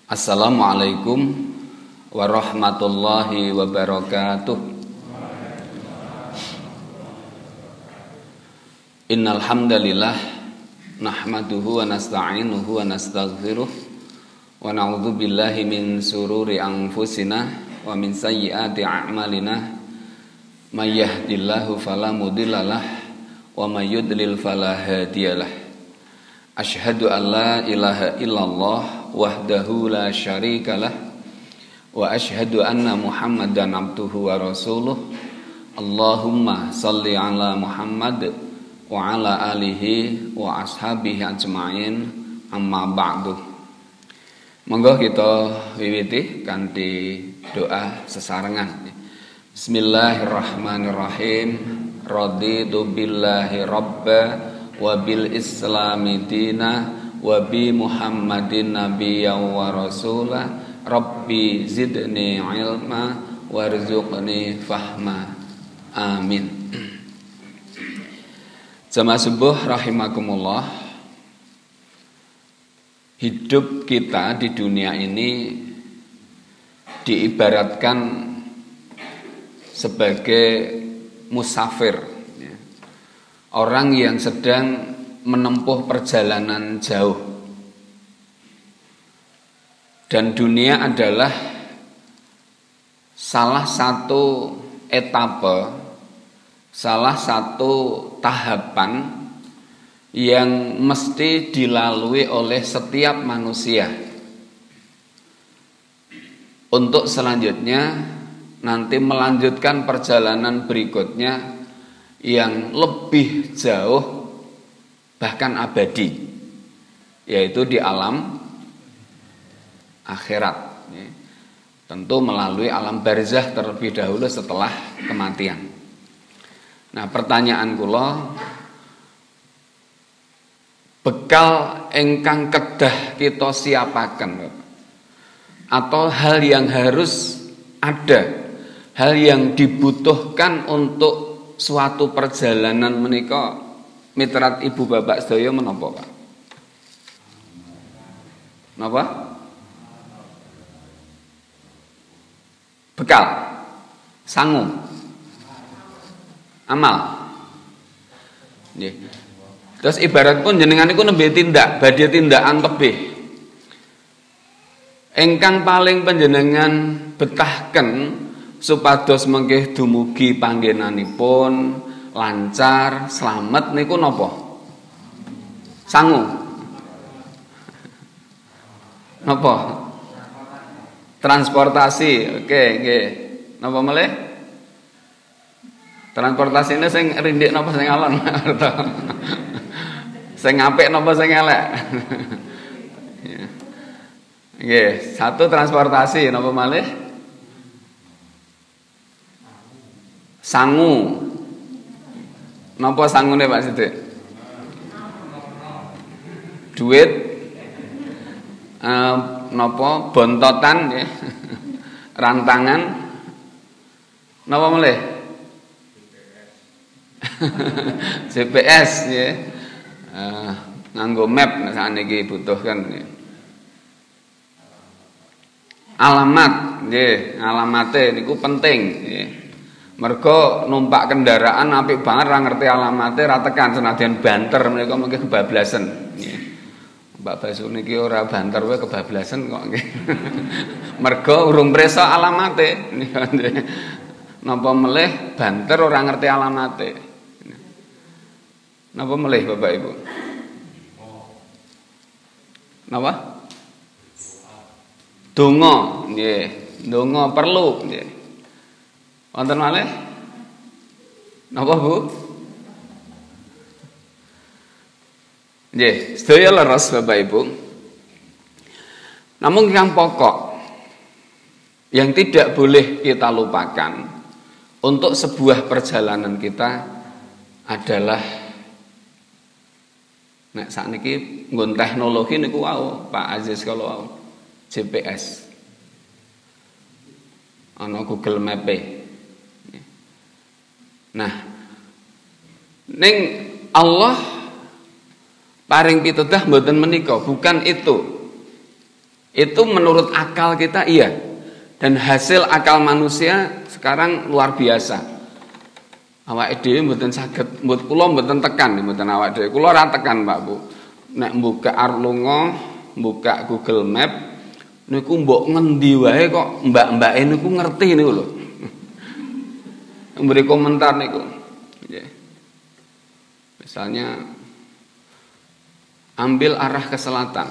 Assalamualaikum warahmatullahi wabarakatuh. Innal hamdalillah nahmaduhu wa nasta'inuhu wa nastaghfiruh wa na'udzu billahi min sururi anfusina wa min sayyiati a'malina. May yahdihillahu fala mudhillalah wa may yudlil fala hadiyalah. Asyhadu an la ilaha illallah wahdahu la syarikalah wa asyhadu anna Muhammadan abduhu wa rasuluh. Allahumma salli ala Muhammad wa ala alihi wa ashabihi ajma'in, amma ba'du. Monggo kita wiwiti kanthi doa sesarengan. Bismillahirrahmanirrahim. Raditu billahi rabba wa bil islami dina wa bi Muhammadin nabiyyan wa rasulah. Rabbi zidni ilma warzuqni fahma. Amin. Jamaah subuh rahimakumullah. Hidup kita di dunia ini diibaratkan sebagai musafir, orang yang sedang menempuh perjalanan jauh. Dan dunia adalah salah satu etape, salah satu tahapan yang mesti dilalui oleh setiap manusia untuk selanjutnya nanti melanjutkan perjalanan berikutnya yang lebih jauh bahkan abadi, yaitu di alam akhirat. Tentu melalui alam barzah terlebih dahulu setelah kematian. Nah, pertanyaan kula, bekal ingkang kedah kita siapaken, atau hal yang harus ada, hal yang dibutuhkan untuk suatu perjalanan menika mitrat ibu bapak sedaya menapa, Pak? Napa? Bekal, sangu, amal. Nggih. Terus ibarat pun jenengan niku nembe tindak, badhe tindakan tebih. Ingkang paling panjenengan betahken supados mengke dumugi panggenanipun lancar, slamet niku napa? Sangu. Napa? Transportasi. Oke, nggih. Napa malih? Transportasine sing rindik napa sing alon? Sing apik napa sing elek? Nggih, satu transportasi napa malih? Sangu. Napa sangune Pak Sidik? Duit. Napa bontotan nggih. Rantangan. Napa malih? GPS nggih. Nganggo map sakniki butuhkan nggih. Alamat nggih, alamate niku penting nggih. Mergo numpak kendaraan apik banget ra ngerti alamate ra tekan senadyan banter menika mungkin kebablasan nggih. Mbak Basu niki ora banter wae kebablasan kok nggih. Mergo urung presa alamate. Napa melih banter ora ngerti alamate. Napa melih Bapak Ibu? Napa? Donga nggih, donga perlu nggih. Wonten malih? Napa Bu? Nggih, sedaya leres Bapak Ibu. Namun yang pokok yang tidak boleh kita lupakan untuk sebuah perjalanan kita adalah nek sakniki nggon teknologi niku wau Pak Aziz kalau wau GPS. Ana Google Map. Nah, ning Allah paring pitudah mboten menika, bukan itu Itu menurut akal kita iya. Dan hasil akal manusia sekarang luar biasa. Awake dhewe mboten saged, kula mboten tekan mboten awake dhewe. Kula ora tekan, Pak Bu. Nek mbuka Arlunga, mbuka Google Map niku mbok ngendi wae kok mbak-mbake niku ngerti niku lho. Memberi komentar niku. Misalnya ambil arah ke selatan.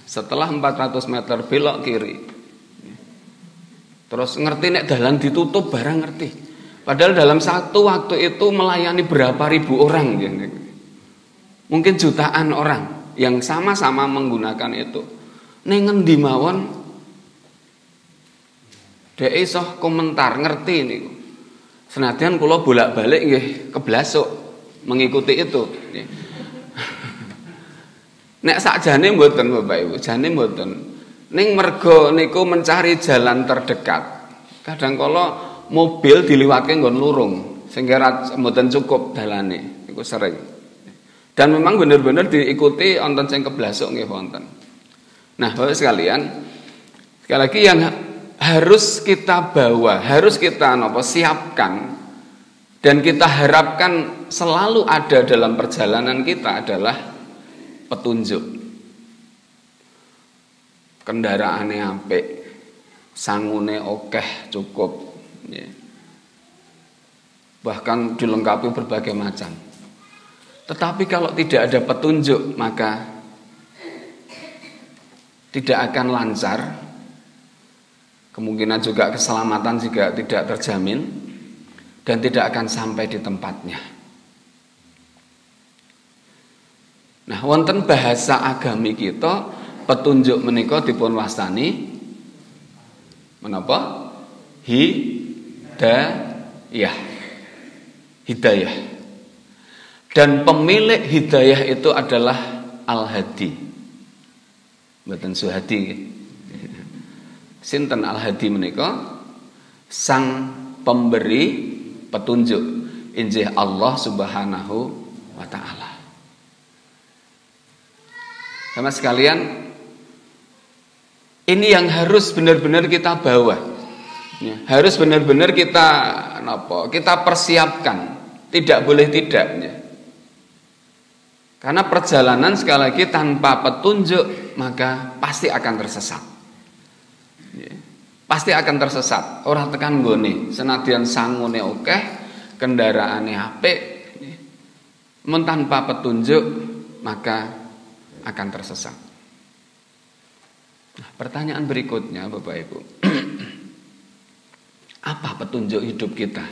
Setelah 400 meter belok kiri. Terus ngerti nek dalan ditutup barang ngerti. Padahal dalam satu waktu itu melayani berapa ribu orang ya. Mungkin jutaan orang yang sama-sama menggunakan itu. Ning ngendi mawon dhek iso komentar ngerti niku. Senadyan kula bolak-balik nggih keblasuk mengikuti itu. Nek sakjane mboten Bapak Ibu, jane mboten. Ning mergo niku mencari jalan terdekat. Kadang kala mobil diliwatke nggon lurung sehingga mboten cukup dalane. Iku sering. Dan memang benar-benar diikuti wonten sing keblasuk nggih wonten. Nah, Bapak sekalian, sekali lagi yang harus kita bawa, harus kita siapkan dan kita harapkan selalu ada dalam perjalanan kita adalah petunjuk. Kendaraane apik, sangune akeh cukup, ya. Bahkan dilengkapi berbagai macam. Tetapi kalau tidak ada petunjuk maka tidak akan lancar. Kemungkinan juga keselamatan juga tidak terjamin dan tidak akan sampai di tempatnya. Nah, wonten bahasa agami kita petunjuk menika dipun wastani menapa? Hidayah. Hidayah. Dan pemilik hidayah itu adalah Al-Hadi. Mboten Suhadi. Sinten Al-Hadi menika? Sang pemberi petunjuk, injih Allah Subhanahu wa taala. Sama sekalian, ini yang harus benar-benar kita bawa. Ya, harus benar-benar kita persiapkan. Tidak boleh tidak. Ya. Karena perjalanan sekali lagi tanpa petunjuk maka pasti akan tersesat. Ya, pasti akan tersesat. Ora tekan nggone, senadyan sangune akeh, kendaraane apik, ya. Men tanpa petunjuk maka akan tersesat. Nah, pertanyaan berikutnya Bapak Ibu. Apa petunjuk hidup kita?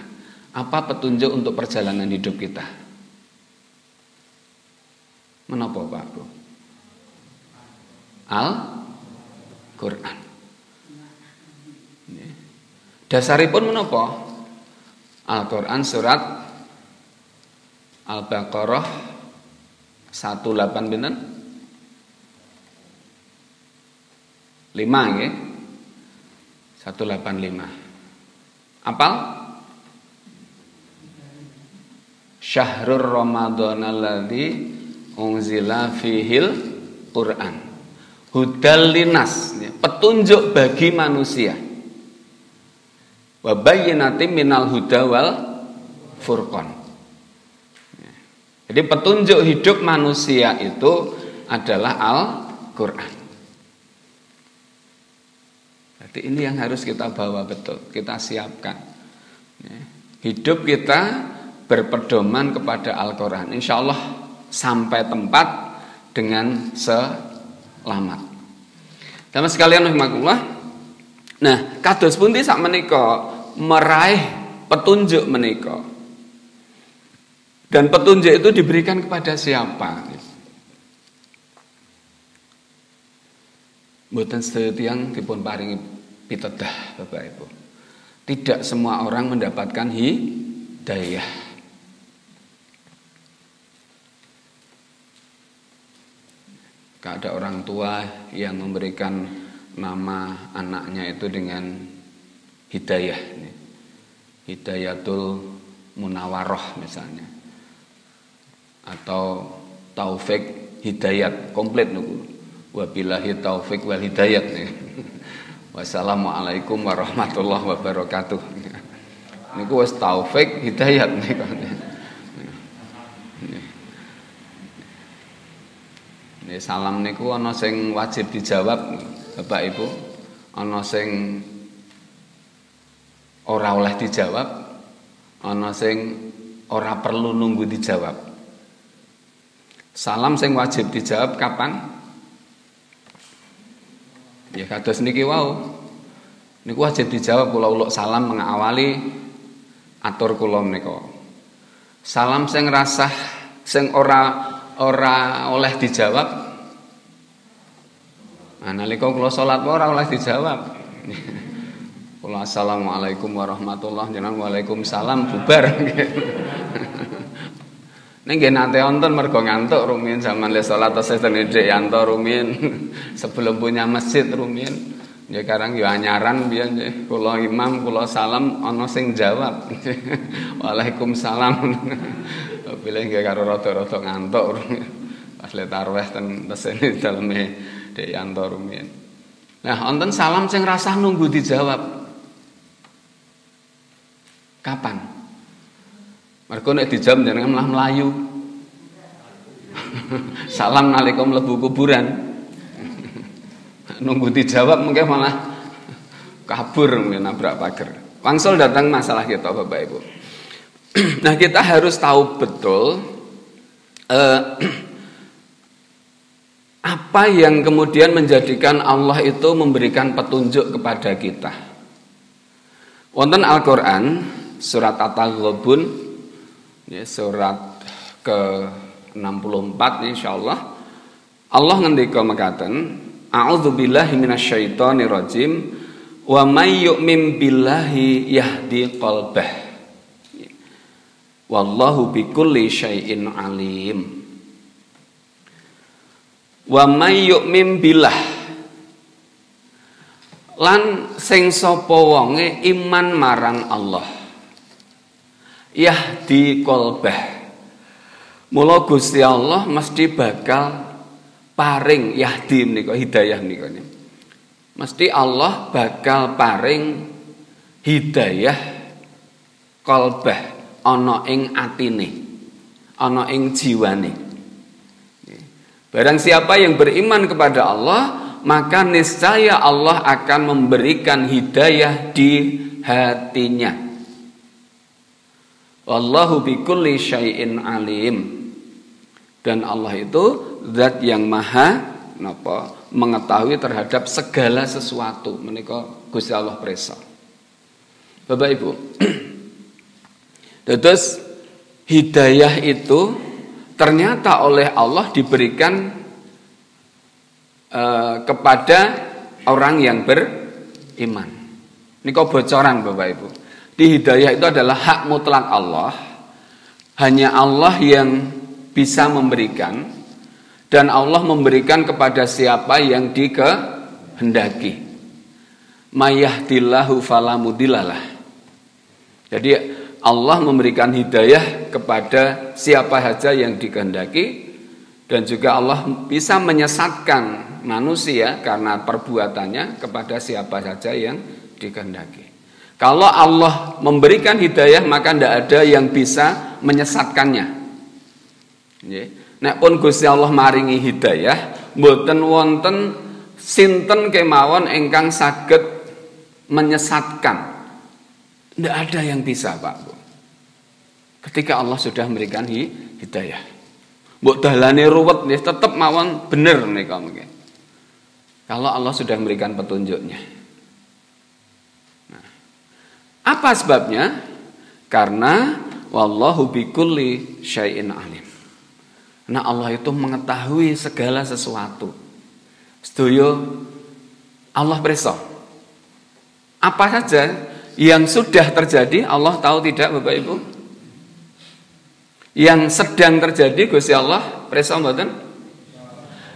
Apa petunjuk untuk perjalanan hidup kita? Menapa Pak Bu? Al-Quran. Dasaripun menapa? Al-Quran surat Al-Baqarah 18 pinten? 5 nggih. 185. Apal? Syahrul Ramadhanal ladzi unzila fihil Quran. Hudal linas, petunjuk bagi manusia. Wa bayyinatin minal huda wal furqan. Jadi petunjuk hidup manusia itu adalah Al-Quran. Jadi ini yang harus kita bawa betul, kita siapkan. Hidup kita berpedoman kepada Al-Quran. Insya Allah sampai tempat dengan selamat. Sama sekalian rahimakumullah. Nah, kados pundi sak menika meraih petunjuk menika. Dan petunjuk itu diberikan kepada siapa? Mboten sedaya tiyang dipun paringi pitedah Bapak Ibu. Tidak semua orang mendapatkan hidayah. Ada orang tua yang memberikan nama anaknya itu dengan hidayah, Hidayatul Munawaroh misalnya, atau Taufik Hidayat, komplit niku. Wabillahi taufik wal hidayat. Wassalamualaikum warahmatullahi wabarakatuh. Niku wis taufik hidayat niku. Salam niku ana sing wajib dijawab Bapak Ibu, ana sing ora oleh dijawab, ana sing ora perlu nunggu dijawab. Salam sing wajib dijawab kapan? Ya kados niki wau. Niku wajib dijawab kula uluk salam mengawali atur kula menika. Salam sing rasah sing ora oleh dijawab. Nah, nalika kula salat ora oleh dijawab. Kula assalamualaikum warahmatullahi wabarakatuh. Waalaikumsalam bubar. Ning nggih nate wonten mergo ngantuk rumiyin zaman le salat Sesen Dik Yanto rumiyin sebelum punya masjid rumiyin. Ya karang yo anyaran biyen kula imam kula salam ana sing jawab. Waalaikumsalam. Pilih nggih karo rada-rada ngantuk pas le tarawih ten Sesen daleme Dik Yanto rumiyin. Nah, wonten salam sing rasah nunggu dijawab. Kapan? Mergo nek dijawab jenengan malah melayu. Salam nalika mlebu kuburan. Nunggu dijawab mungkin malah kabur mungkin nabrak pagar. Wangsul datang masalah kita Bapak Ibu. Nah, kita harus tahu betul apa yang kemudian menjadikan Allah itu memberikan petunjuk kepada kita. Wonten Al-Qur'an surat At-Taghabun ya, surat ke-64 insyaallah Allah ngendika mekaten a'udzubillahi minasyaitonirrajim wa may yu'min billahi yahdi qalbah wallahu bikulli syai'in alim. Wa may yu'min billah lan sing sapa wonge iman marang Allah yahdi qalbah mula Gusti Allah mesti bakal paring yahdi menika hidayah menika mesti Allah bakal paring hidayah qalbah ana ing atine ana ing jiwane. Barang siapa yang beriman kepada Allah, maka niscaya Allah akan memberikan hidayah di hatinya. Wallahu bikulli syai'in alim. Dan Allah itu zat yang maha mengetahui terhadap segala sesuatu. Menika Gusti Allah presa. Bapak Ibu. Terus hidayah itu ternyata oleh Allah diberikan kepada orang yang beriman. Ini kok bocoran Bapak Ibu. Di hidayah itu adalah hak mutlak Allah. Hanya Allah yang bisa memberikan. Dan Allah memberikan kepada siapa yang dikehendaki. Mayahdillahu falamudillalah. Jadi Allah memberikan hidayah kepada siapa saja yang dikehendaki dan juga Allah bisa menyesatkan manusia karena perbuatannya kepada siapa saja yang dikehendaki. Kalau Allah memberikan hidayah maka tidak ada yang bisa menyesatkannya. Nek pun Gusti Allah maringi hidayah, mboten wonten sinten kemawon ingkang saged menyesatkan. Tidak ada yang bisa Pak Bu. Ketika Allah sudah memberikan hidayah. Mbok dalane ruwet ya tetep mawon bener nika mungkin. Kalau Allah sudah memberikan petunjuknya. Nah, apa sebabnya? Karena wallahu bikulli syai'in alim. Nah, Allah itu mengetahui segala sesuatu. Sedaya Allah pirsa. Apa saja yang sudah terjadi Allah tahu tidak Bapak Ibu? Yang sedang terjadi Gusti Allah pirsa mboten?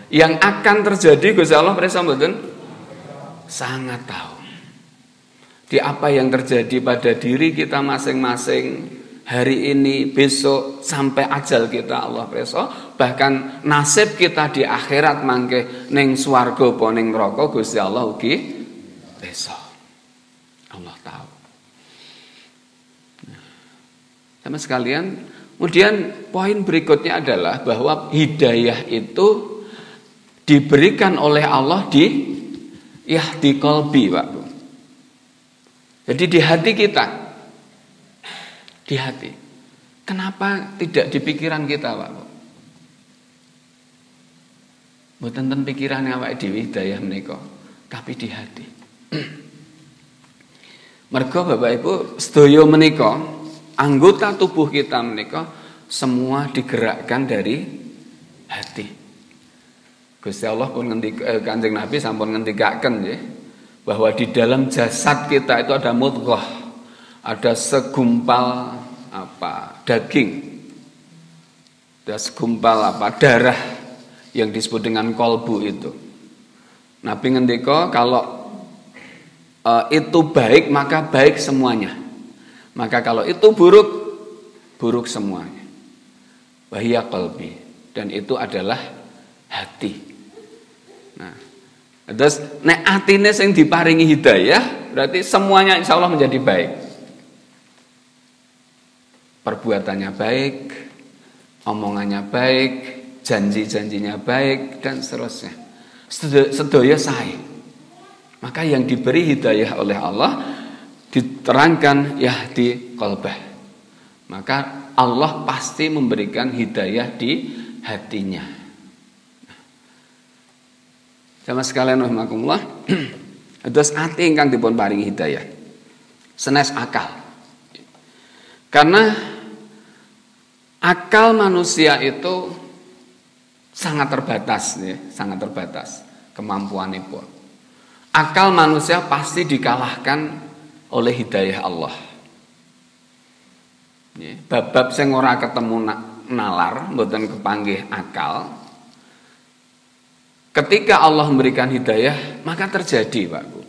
Yang akan terjadi Gusti Allah pirsa mboten? Sangat tahu. Di apa yang terjadi pada diri kita masing-masing hari ini, besok, sampai ajal kita Allah pirsa, bahkan nasib kita di akhirat mangke ning swarga apa ning neraka Gusti Allah ugi pirsa. Allah tahu. Sama sekalian, kemudian poin berikutnya adalah bahwa hidayah itu diberikan oleh Allah di qalbi, Pak Bu. Jadi di hati kita. Di hati. Kenapa tidak di pikiran kita, Pak Bu? Mboten ten pikiran awake dhewe hidayah menika, tapi di hati. Mergo Bapak Ibu sedaya menika anggota tubuh kita menika semua digerakkan dari hati. Gusti Allah pun Kanjeng Nabi sampun ngendikaken nggih bahwa di dalam jasad kita itu ada mudghah, ada segumpal daging, ada segumpal darah yang disebut dengan kolbu itu. Nabi ngendika kalau itu baik maka baik semuanya. Maka kalau itu buruk, buruk semuanya. Wahia qalbi, dan itu adalah hati. Nah, terus nek atine sing diparingi hidayah, berarti semuanya insya Allah menjadi baik. Perbuatannya baik, omongannya baik, janji-janjinya baik, dan seterusnya. Sedaya sae. Maka yang diberi hidayah oleh Allah diterangkan yahdi qalbah. Maka Allah pasti memberikan hidayah di hatinya. Sama sekalian rahimakumullah. Terus ati ingkang dipun paringi hidayah. Senes akal. Karena akal manusia itu sangat terbatas ya, sangat terbatas kemampuanipun. Akal manusia pasti dikalahkan oleh hidayah Allah. Bab-bab sing ora ketemu nalar, mboten kepanggih akal. Ketika Allah memberikan hidayah, maka terjadi, Pak Bu.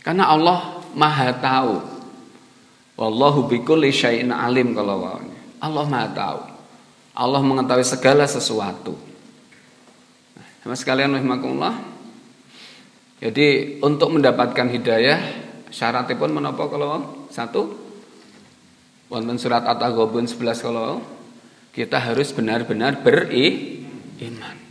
Karena Allah Maha tahu. Wallahu bikulli syai'in alim kalau wawanya. Allah Maha tahu. Allah mengetahui segala sesuatu. Sama sekalian rahimakumullah. Jadi untuk mendapatkan hidayah syaratipun menapa kalau satu wonten surat At-Taghabun 11 kalau kita harus benar-benar beriman.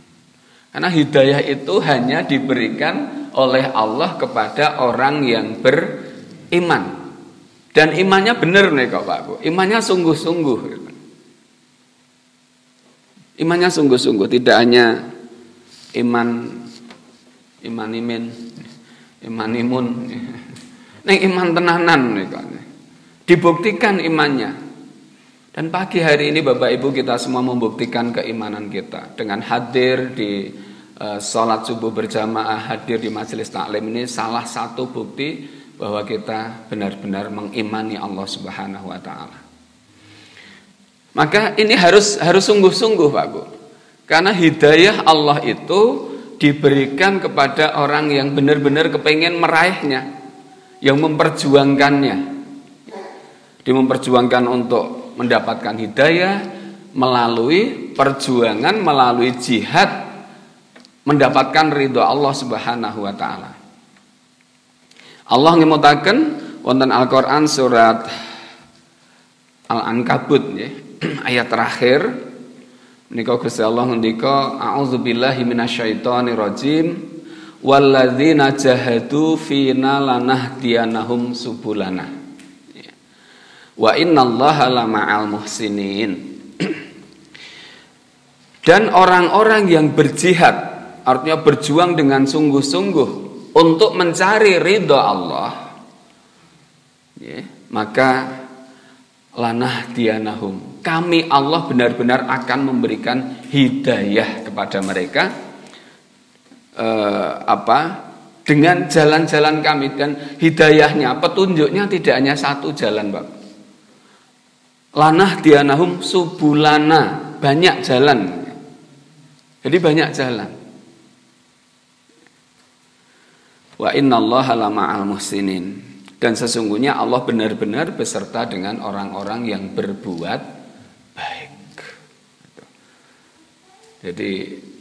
Karena hidayah itu hanya diberikan oleh Allah kepada orang yang beriman. Dan imannya benar nih kok Pak Bu. Imannya sungguh-sungguh. Imannya sungguh-sungguh, tidak hanya imanimun. Ning iman tenanan nika. Dibuktikan imannya. Dan pagi hari ini Bapak Ibu kita semua membuktikan keimanan kita dengan hadir di salat subuh berjamaah, hadir di majelis taklim ini salah satu bukti bahwa kita benar-benar mengimani Allah Subhanahu wa taala. Maka ini harus sungguh-sungguh Pak Bu. Karena hidayah Allah itu diberikan kepada orang yang benar-benar kepengen meraihnya, yang memperjuangkannya. Dia memperjuangkan untuk mendapatkan hidayah melalui perjuangan, melalui jihad, mendapatkan ridho Allah Subhanahu wa taala. Allah ngemutaken wonten Al-Qur'an surat Al-Ankabut ya, ayat terakhir. Menika Gusti Allah ngendika a'udzubillahi minasyaitonirrajim walladzina jahadu fina lanahdiyanahum subulana wa innallaha lama'al muhsinin. Dan orang-orang yang berjihad, artinya berjuang dengan sungguh-sungguh untuk mencari ridha Allah ya, maka lanahdiyanahum, kami Allah benar-benar akan memberikan hidayah kepada mereka dengan jalan-jalan kami. Dan hidayahnya, petunjuknya tidak hanya satu jalan Pak. Lanahdiyanahum subulana, banyak jalan. Jadi banyak jalan. Wa innallaha lama'al muhsinin. Dan sesungguhnya Allah benar-benar beserta dengan orang-orang yang berbuat baik. Jadi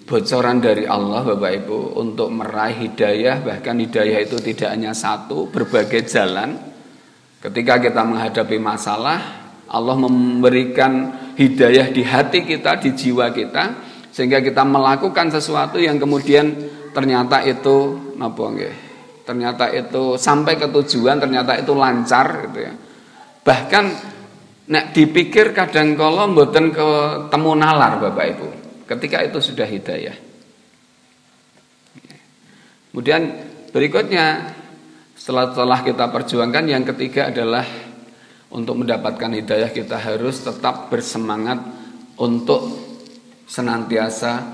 bocoran dari Allah Bapak Ibu untuk meraih hidayah, bahkan hidayah itu tidak hanya satu, berbagai jalan. Ketika kita menghadapi masalah, Allah memberikan hidayah di hati kita, di jiwa kita, sehingga kita melakukan sesuatu yang kemudian ternyata itu ternyata itu sampai ke tujuan, ternyata itu lancar gitu ya. Bahkan nek dipikir kadang kala mboten ketemu nalar Bapak Ibu. Ketika itu sudah hidayah. Kemudian berikutnya setelah kita perjuangkan, yang ketiga adalah untuk mendapatkan hidayah kita harus tetap bersemangat untuk senantiasa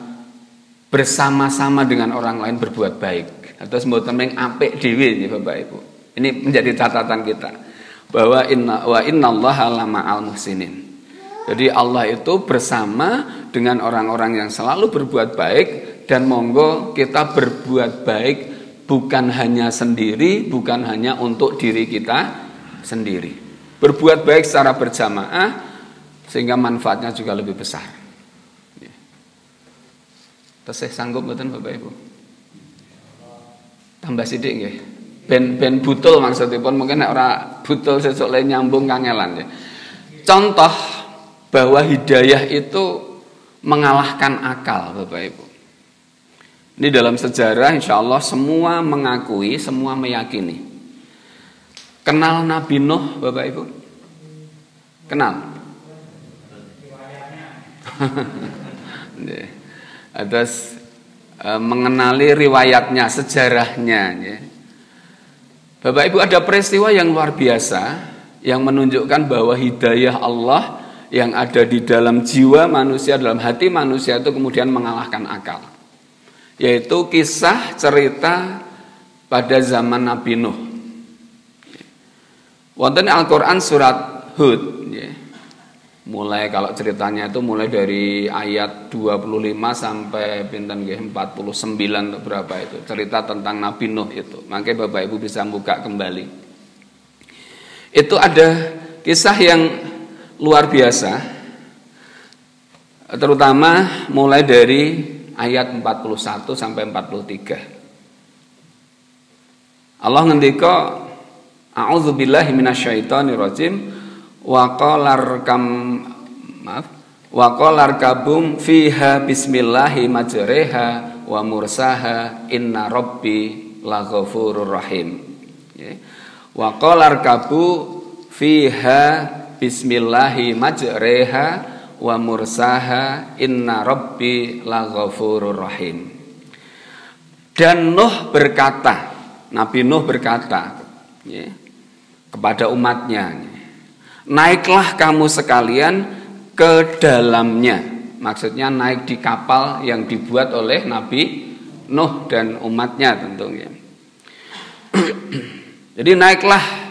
bersama-sama dengan orang lain berbuat baik. Atau mboten meng apik dhewe ya Bapak Ibu. Ini menjadi catatan kita bahwa innallaha lama'al muhsinin. Jadi Allah itu bersama dengan orang-orang yang selalu berbuat baik, dan monggo kita berbuat baik bukan hanya sendiri, bukan hanya untuk diri kita sendiri. Berbuat baik secara berjamaah sehingga manfaatnya juga lebih besar. Tesih sanggup mboten Bapak Ibu? Tambah sithik nggih. Ben butul maksudipun, mungkin nek ora butul sesuk le nyambung kangelan ya. Contoh bahwa hidayah itu mengalahkan akal Bapak Ibu. Ini dalam sejarah insya Allah semua mengakui, semua meyakini. Kenal Nabi Nuh Bapak Ibu? Kenal? Atas mengenali riwayatnya, sejarahnya ya. Bapak Ibu, ada peristiwa yang luar biasa yang menunjukkan bahwa hidayah Allah yang ada di dalam jiwa manusia, dalam hati manusia itu kemudian mengalahkan akal. Yaitu kisah cerita pada zaman Nabi Nuh. Wonten Al-Qur'an surat Hud ya. Mulai kalau ceritanya itu mulai dari ayat 25 sampai pinten nggih 49 atau berapa itu. Cerita tentang Nabi Nuh itu. Makanya Bapak Ibu bisa buka kembali. Itu ada kisah yang luar biasa, terutama mulai dari ayat 41 sampai 43. Allah ngendika, a'udzubillahi minasyaitonirrajim, wa qalar kabum fiha bismillahi majreha wa mursaha inna rabbi laghafurur rahim. Wa qalar kabu fiha bismillahi majreha wa mursaha inna rabbi laghafurur rahim. Dan Nuh berkata, Nabi Nuh berkata ya, kepada umatnya, naiklah kamu sekalian ke dalamnya. Maksudnya naik di kapal yang dibuat oleh Nabi Nuh dan umatnya tentunya. Jadi naiklah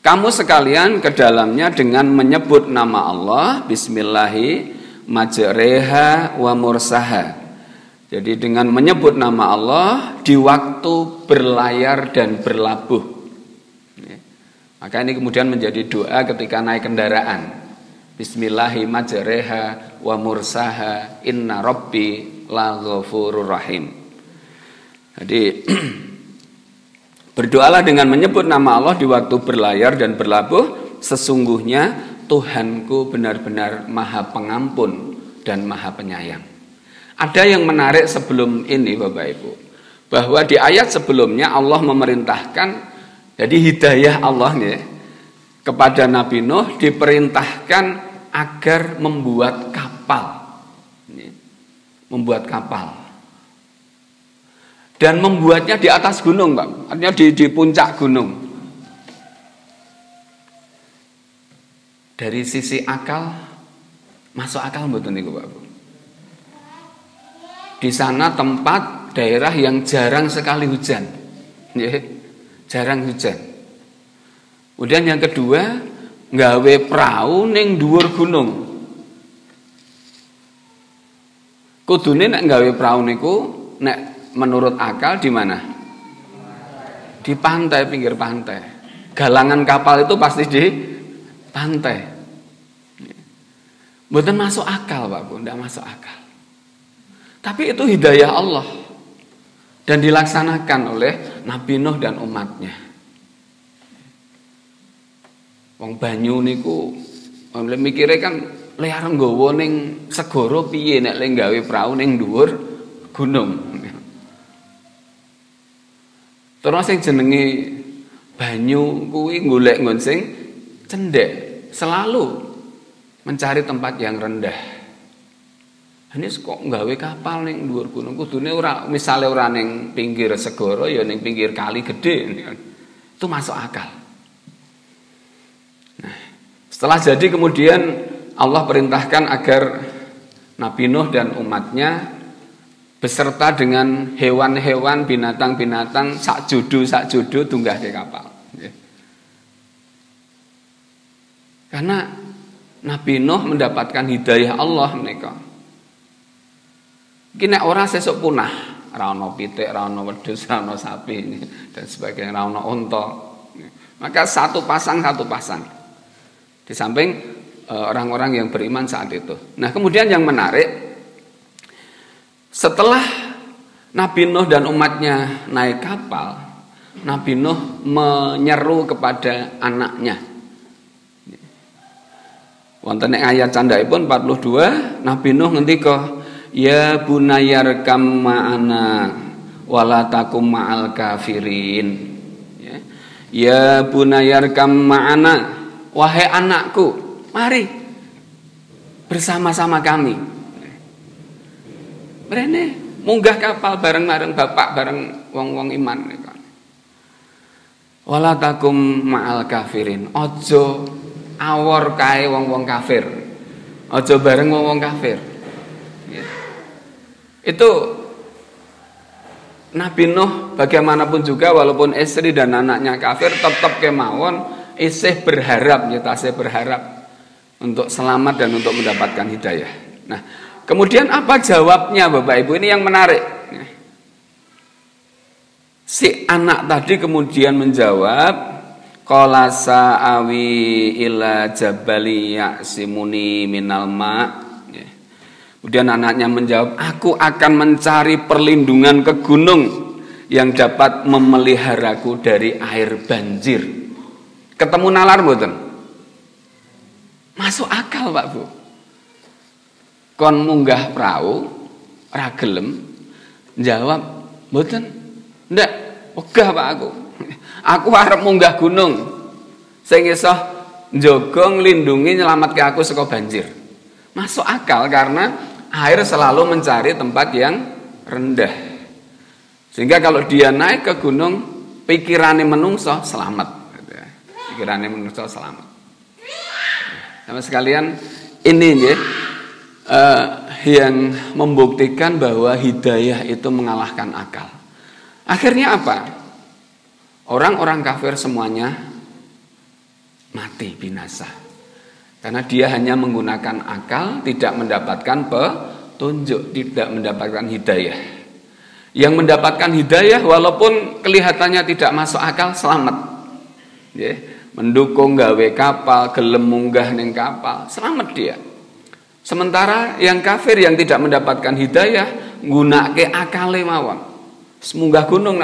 kamu sekalian ke dalamnya dengan menyebut nama Allah, bismillahi majreha wa mursaha. Jadi dengan menyebut nama Allah di waktu berlayar dan berlabuh. Maka ini kemudian menjadi doa ketika naik kendaraan. Bismillahi majreha wa mursaha inna rabbi laghafurur rahim. Jadi berdoalah dengan menyebut nama Allah di waktu berlayar dan berlabuh. Sesungguhnya Tuhanku benar-benar Maha Pengampun dan Maha Penyayang. Ada yang menarik sebelum ini Bapak Ibu, bahwa di ayat sebelumnya Allah memerintahkan, jadi hidayah Allah nih, kepada Nabi Nuh diperintahkan agar membuat kapal. Membuat kapal. Dan membuatnya di atas gunung, Pak. Artinya di puncak gunung. Dari sisi akal, masuk akal mboten niku, Pak. Di sana tempat daerah yang jarang sekali hujan. Jarang hujan. Kemudian yang kedua, nggawe perahu ning dhuwur gunung. Kudune nek nggawe perahu niku nek menurut akal di mana? Di pantai, pinggir pantai. galangan kapal itu pasti di pantai. Mboten masuk akal Pak Bu, tidak masuk akal. Tapi itu hidayah Allah dan dilaksanakan oleh Nabi Nuh dan umatnya. Wong banyu niku mikire kan le arep nggawa ning segara piye nek le gawe prau ning dhuwur gunung. Terus sing jenenge banyu kuwi golek nggon sing cendhek, selalu mencari tempat yang rendah. Ini kok nggawe kapal ning dhuwur gunung, kudune ora misale ora ning pinggir segara ya ning pinggir kali gede. Itu masuk akal. Nah, setelah jadi kemudian Allah perintahkan agar Nabi Nuh dan umatnya beserta dengan hewan-hewan, binatang-binatang sak judu tunggah ke kapal. Karena Nabi Nuh mendapatkan hidayah Allah menika. Iki nek ora sesuk punah, ora ana pitik, ora ana wedhus, ora ana sapi dan sebagainya, ora ana unta. Maka satu pasang. Di samping orang-orang yang beriman saat itu. Nah, kemudian yang menarik, setelah Nabi Nuh dan umatnya naik kapal, Nabi Nuh menyeru kepada anaknya. Wonten ing ayat candhaipun 42, Nabi Nuh ngendika, "Ya bunayyarkam ma'ana wala takum ma'al kafirin." Ya bunayyarkam ma'ana, wahai anakku, mari bersama-sama kami. Mrene munggah kapal bareng-bareng bapak, bareng wong-wong iman. Wala takum ma'al kafirin. Ojo awor kae wong-wong kafir. Ojo bareng wong-wong kafir. Itu Nabi Nuh bagaimanapun juga walaupun istri dan anaknya kafir tetap kemawon isih berharap, tasih berharap untuk selamat dan untuk mendapatkan hidayah. Nah, kemudian apa jawabnya Bapak Ibu? Ini yang menarik. Si anak tadi kemudian menjawab, qala sa'awi ila jabali ya'simuni minal ma'. Kemudian anaknya menjawab, aku akan mencari perlindungan ke gunung yang dapat memeliharaku dari air banjir. Ketemu nalar mboten? Masuk akal Pak Bu. Kon munggah perahu, ra gelem jawab, mboten. Ndak, wegah Pak aku. Aku arep munggah gunung. Sing iso njaga nglindungi nyelametke aku saka banjir. Masuk akal karena air selalu mencari tempat yang rendah. Sehingga kalau dia naik ke gunung, pikirannya menungso selamat. Pikirannya menungso selamat. Sama sekalian ini yang membuktikan bahwa hidayah itu mengalahkan akal. Akhirnya apa? Orang-orang kafir semuanya mati binasa. Karena dia hanya menggunakan akal, tidak mendapatkan petunjuk, tidak mendapatkan hidayah. Yang mendapatkan hidayah walaupun kelihatannya tidak masuk akal, selamat. Mendukung gawe kapal, gelem munggah ning kapal, selamat dia. Sementara yang kafir yang tidak mendapatkan hidayah, nggunakake akale mawon. Munggah gunung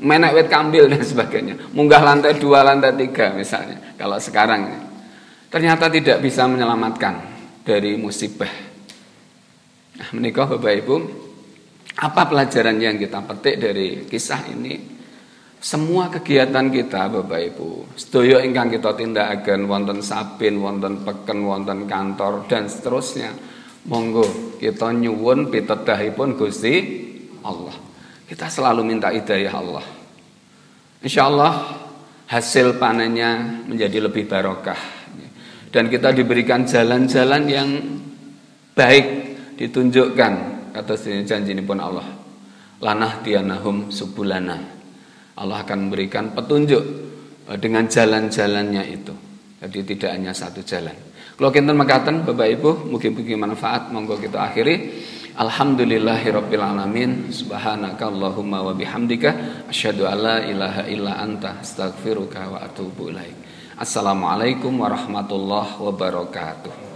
menek wit kambil dan sebagainya. Munggah lantai 2, lantai 3 misalnya. Kalau sekarang ternyata tidak bisa menyelamatkan dari musibah. Nah, menikah Bapak Ibu, apa pelajaran yang kita petik dari kisah ini? Semua kegiatan kita Bapak Ibu, sedaya ingkang kita tindakaken wonten sabin, wonten peken, wonten kantor dan seterusnya, monggo kita nyuwun pitedahipun Gusti Allah. Kita selalu minta hidayah Allah. Insyaallah hasil panennya menjadi lebih barokah. Dan kita diberikan jalan-jalan yang baik, ditunjukkan atas janji ini pun Allah. Lanah dianahum subulana. Allah akan memberikan petunjuk dengan jalan-jalannya itu. Jadi tidak hanya satu jalan. Kalau kita mengatakan Bapak Ibu, mungkin manfaat, monggo kita akhiri. Alhamdulillahirabbil alamin. Subhanaka Allahumma wa bihamdika asyhadu an la ilaha illa anta astaghfiruka wa atubu ilaik. Assalamualaikum warahmatullahi wabarakatuh.